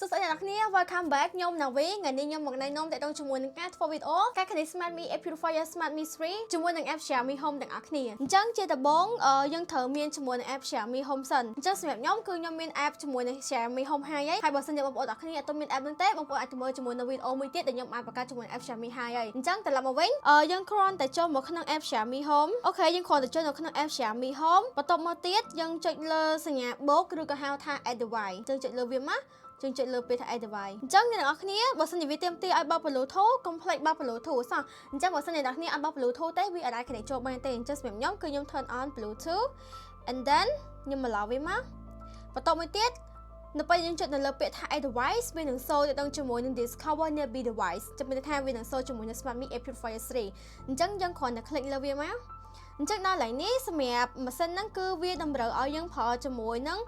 សួស្តីអ្នកនាង welcome back ខ្ញុំណាវីថ្ងៃនេះខ្ញុំមកណែនាំតែដងជាមួយនឹងការធ្វើវីដេអូការគណិត Smart Me App Purifier Smart Me 3ជាមួយនឹង App Xiaomi Home ទាំងអស់គ្នាអញ្ចឹងជាដំបូងយើងត្រូវមានជាមួយនឹង App Xiaomi Home សិនអញ្ចឹងសម្រាប់ខ្ញុំគឺខ្ញុំមាន App ជាមួយនឹង Xiaomi Home ហើយបើសិនជាបងប្អូនអ្នកគ្នាអត់មាន App ហ្នឹងទេបងប្អូនអាចទៅមើលជាមួយនឹងវីដេអូមួយទៀតដែលខ្ញុំបានបង្កើតជាមួយ App Xiaomi ហើយអញ្ចឹងត្រឡប់មកវិញយើងគ្រាន់តែចូលមកក្នុង App Xiaomi Home អូខេយើងគ្រាន់តែចូលនៅក្នុង App Xiaomi Home បន្ទាប់មកទៀតយើងចុចលើសញ្ញាបូកឬក៏ហៅថា Add Device យើងចុចលើវាមកយើងចុចលើពេលថា Add Device អញ្ចឹងអ្នកនរគ្នាបើសិនជាវាទាមទារឲ្យបោះ Bluetooth កុំភ្លេចបោះ Bluetooth សោះអញ្ចឹងបើសិនជាអ្នកនរគ្នាអត់បោះ Bluetooth ទេវាអាចconnect ចូលបានទេអញ្ចឹងសម្រាប់ខ្ញុំគឺខ្ញុំ turn on Bluetooth and then ខ្ញុំ allow វាមកបន្ទាប់មួយទៀតនៅពេលយើងចុចនៅលើពាក្យថា Add Device វានឹងចូលទៅដល់ជាមួយនឹង Discover Nearby Device ចាំមានថាវានឹងចូលជាមួយនឹង Smart Me App Purifier 3អញ្ចឹងយើងគ្រាន់តែ click លើវាមកអញ្ចឹងដល់ឡើយនេះសម្រាប់ម៉ាស៊ីនហ្នឹងគឺវាតម្រូវឲ្យយើងប្រើជាមួយនឹង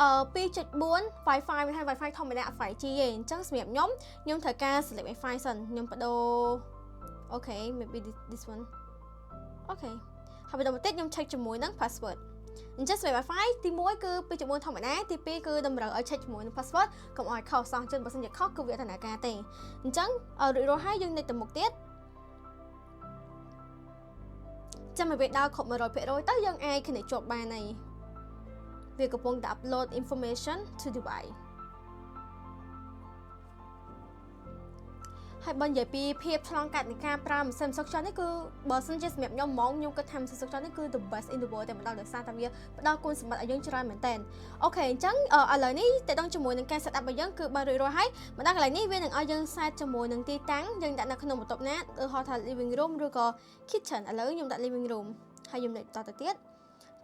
2.4 Wi-Fi មានថា Wi-Fi ធម្មតា 5G ទេអញ្ចឹងសម្រាប់ខ្ញុំត្រូវការ select Wi-Fi សិនខ្ញុំបដូរអូខេ maybe this one អូខេហើយបន្តមកទៀតខ្ញុំ check ជាមួយនឹង password អញ្ចឹង select Wi-Fi ទី1គឺ2.4 ធម្មតាទី2គឺតម្រូវឲ្យ check ជាមួយនឹង password កុំឲ្យខុសសោះអញ្ចឹងបើសិនជាខុសគឺវាអត់ដំណើរការទេអញ្ចឹងរួចរាល់ហើយយើងនិចទៅមុខទៀតចាំឲ្យវាដើរគ្រប់ 100% ទៅយើងអាច connect ជាប់បានហើយវាកំពុងតែ upload information to device ហើយបើនិយាយពីភាពឆ្លងកាត់នៃការប្រើម៉ាស៊ីនសុខចិត្តនេះគឺបើសិនជាសម្រាប់ខ្ញុំហ្មងខ្ញុំគិតថាម៉ាស៊ីនសុខចិត្តនេះគឺ the best in the world តែម្ដងដោយសារតែវាផ្ដល់គុណសម្បត្តិឲ្យយើងច្រើនមែនតើអូខេអញ្ចឹងឥឡូវនេះតើតង់ជាមួយនឹងការ set up របស់យើងគឺបានរួចរាល់ហើយម្ដងកន្លែងនេះវានឹងឲ្យយើង set ជាមួយនឹងទីតាំងយើងដាក់នៅក្នុងបន្ទប់ណាឬហៅថា living room ឬក៏ kitchen ឥឡូវខ្ញុំដាក់ living room ហើយខ្ញុំដាក់តទៅទៀត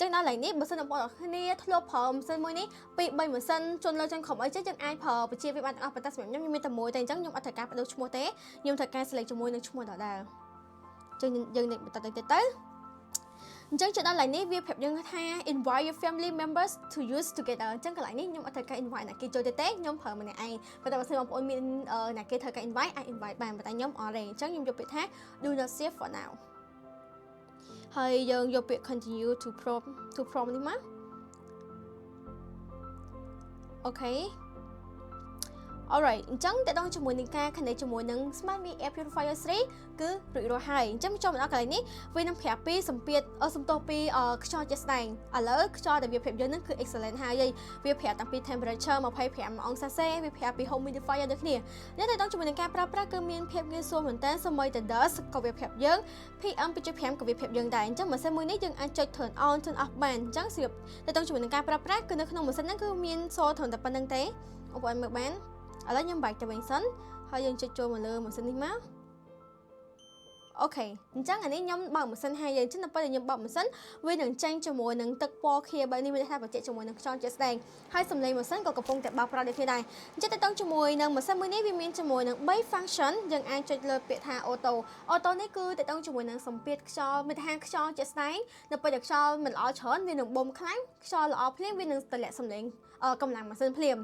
ចឹងដល់ឡើងនេះបើសិនបងប្អូនគ្នាធ្លាប់ប្រើម៉ាស៊ីនមួយនេះពី3ម៉ាស៊ីនជន់លើជន់ក្រោមអីចឹងយើងអាចប្រើបច្ចេកវិទ្យាបានទាំងអស់ប៉ុន្តែសម្រាប់ខ្ញុំមានតែមួយតែអញ្ចឹងខ្ញុំអត់ត្រូវការបដូរឈ្មោះទេខ្ញុំត្រូវការ select ជាមួយនឹងឈ្មោះដដែលចឹងយើងនិយាយបន្តទៅអញ្ចឹងចុចដល់ឡើងនេះវាប្រាប់យើងថា invite your family members to use together អញ្ចឹងកន្លែងនេះខ្ញុំអត់ត្រូវការ invite អ្នកគេចូលទេខ្ញុំប្រើម្នាក់ឯងប៉ុន្តែបើសិនបងប្អូនមានអ្នកគេត្រូវការ invite អាច invite បានប៉ុន្តែខ្ញុំអត់ទេអញ្ចឹងខ្ញុំយកពាក្យថា do not save for nowហើយយើងយកពាក្យ continue to prompt នេះមកអូខេ alright អញ្ចឹងតើតង់ជាមួយនឹងការ connect ជាមួយនឹង Smart Me App Purifier 3គឺរួចរាល់ហើយអញ្ចឹងចូលមកដល់កន្លែងនេះវានឹងប្រាប់ពីសំទោសពីខ្យល់ជាក់ស្ដែងឥឡូវខ្យល់ដែលវាប្រាប់យើងនឹងគឺ excellent ហើយវាប្រាប់តាំងពី temperature 25អង្សាសេវាប្រាប់ពី humidifier ដូចគ្នានេះតើតង់ជាមួយនឹងការប្រើប្រាស់គឺមានភាពងាយស្រួលមែនតើសូម្បីតែ dust ក៏វាប្រាប់យើង PM 2.5 ក៏វាប្រាប់យើងដែរអញ្ចឹងម៉ាស៊ីនមួយនេះយើងអាចចុច turn on turn off បានអញ្ចឹងស្រាប់តើតង់ជាមួយនឹងការប្រើប្រាស់គឺនៅក្នុងម៉ាស៊ីនហ្នឹងគឺមានសូត្រតែប៉ុណ្្នឹងទេបងប្អូនមើលបានឥឡូវខ្ញុំបែកទៅវិញសិនហើយយើងចុចចូលមកលើម៉ាស៊ីននេះមកអូខេអញ្ចឹងអានេះខ្ញុំបើកម៉ាស៊ីនហើយយើងចឹងដល់ពេលខ្ញុំបើកម៉ាស៊ីនវានឹងចេញជាមួយនឹងទឹកពណ៌ខៀវបែបនេះមានន័យថាបច្ចេកជាមួយនឹងខ្យល់ជាក់ស្ដែងហើយសំឡេងម៉ាស៊ីនក៏កំពុងតែបើកប្រដូចគ្នាដែរអញ្ចឹងតើតង់ជាមួយនឹងម៉ាស៊ីនមួយនេះវាមានជាមួយនឹង3 function យើងអាចចុចលើពាក្យថា auto នេះគឺតើតង់ជាមួយនឹងសម្ពាធខ្យល់មានថាខ្យល់ជាក់ស្ដែងនៅពេលដែលខ្យល់មិនល្អច្រើនវានឹងបូមខ្លាំងខ្យល់ល្អភ្លាមវានឹងតម្លាក់សំឡេងកម្លាំងម៉ាស៊ីនភ្លាម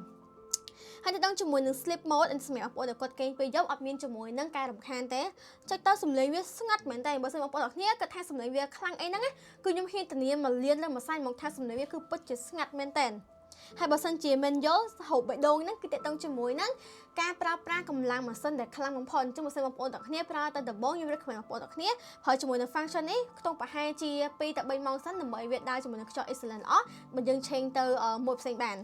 ហើយទៅដល់ជាមួយនឹង sleep mode សម្រាប់បងប្អូនដែលគាត់គេងពេលយប់អត់មានជាមួយនឹងការរំខានទេចុចទៅសំឡេងវាស្ងាត់មែនតើបើសិនបងប្អូនអ្នកគ្នាគាត់ថាសំឡេងវាខ្លាំងអីហ្នឹងគឺខ្ញុំហ៊ានធានាមកលៀនលើមួយសាច់មកថាសំឡេងវាគឺពិតជាស្ងាត់មែនតើហើយបើសិនជាមិនយល់ហូបបេះដូងហ្នឹងគឺតេតងជាមួយនឹងការប្រើប្រាស់កម្លាំងម៉ាស៊ីនដែលខ្លាំងបំផុតអញ្ចឹងបើសិនបងប្អូនអ្នកគ្នាប្រើតែដំបូងខ្ញុំរកខ្លួនបងប្អូនអ្នកគ្នាប្រើជាមួយនឹង function នេះខ្ទង់ប្រហែលជា2ទៅ3ម៉ោងសិនដើម្បីវាដើរជាមួយនឹងខ្យល់ excellent ល្អបើយើងឆេងទៅមួយផ្សេងបាន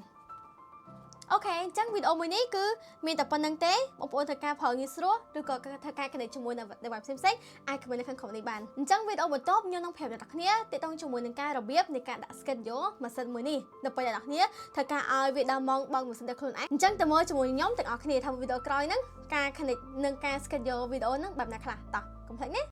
អូខេអញ្ចឹងវីដេអូមួយនេះគឺមានតែប៉ុណ្្នឹងទេបងប្អូនត្រូវការប្រើងាយស្រួលឬក៏ត្រូវការ connect ជាមួយនឹង device ផ្សេងៗអាច comment នៅខាងក្រោមនេះបានអញ្ចឹងវីដេអូបន្ទាប់ខ្ញុំនឹងប្រាប់អ្នកគ្នាទាក់ទងជាមួយនឹងការរបៀបនៃការដាក់ schedule ម៉ាស៊ីនមួយនេះនៅពេលអ្នកគ្នាត្រូវការឲ្យវាដើរម៉ោងបើកម៉ាស៊ីនតែខ្លួនឯងអញ្ចឹងទៅមើលជាមួយខ្ញុំទាំងអស់គ្នាថាវីដេអូក្រោយហ្នឹងការ connect និងការ schedule វីដេអូហ្នឹងបែបណាខ្លះតោះកុំភ្លេចណា